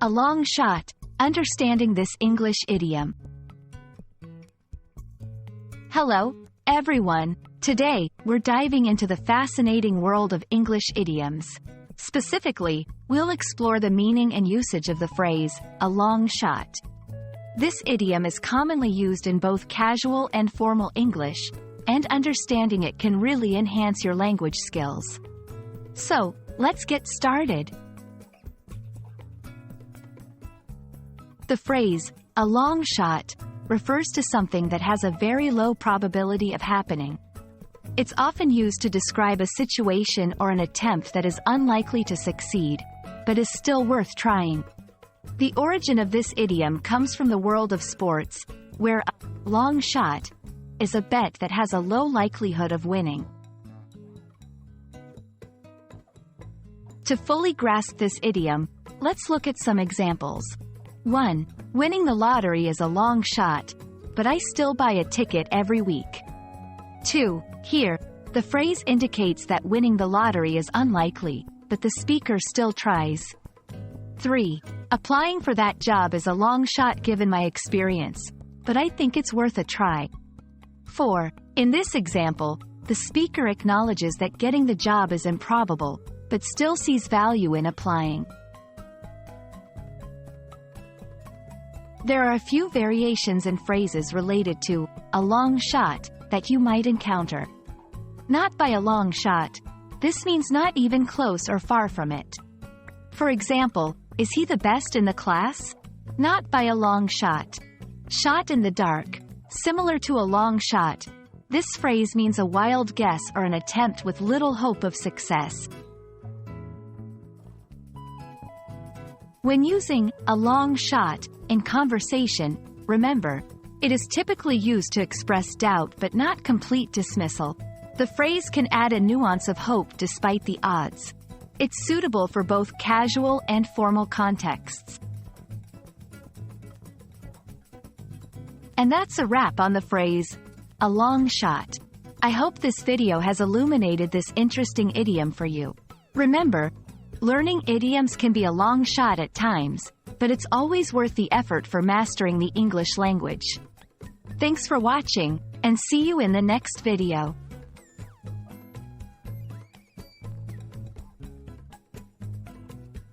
A long shot. Understanding this English idiom. Hello, everyone. Today, we're diving into the fascinating world of English idioms. Specifically, we'll explore the meaning and usage of the phrase, a long shot. This idiom is commonly used in both casual and formal English, and understanding it can really enhance your language skills. So, let's get started. The phrase, a long shot, refers to something that has a very low probability of happening. It's often used to describe a situation or an attempt that is unlikely to succeed, but is still worth trying. The origin of this idiom comes from the world of sports, where a long shot is a bet that has a low likelihood of winning. To fully grasp this idiom, let's look at some examples. 1. Winning the lottery is a long shot, but I still buy a ticket every week. 2. Here, the phrase indicates that winning the lottery is unlikely, but the speaker still tries. 3. Applying for that job is a long shot given my experience, but I think it's worth a try. 4. In this example, the speaker acknowledges that getting the job is improbable, but still sees value in applying. There are a few variations and phrases related to a long shot that you might encounter. Not by a long shot. This means not even close or far from it. For example, is he the best in the class? Not by a long shot. Shot in the dark. Similar to a long shot, this phrase means a wild guess or an attempt with little hope of success. When using a long shot in conversation, remember, it is typically used to express doubt but not complete dismissal. The phrase can add a nuance of hope despite the odds. It's suitable for both casual and formal contexts. And that's a wrap on the phrase, a long shot. I hope this video has illuminated this interesting idiom for you. Remember, learning idioms can be a long shot at times, but it's always worth the effort for mastering the English language. Thanks for watching, and see you in the next video.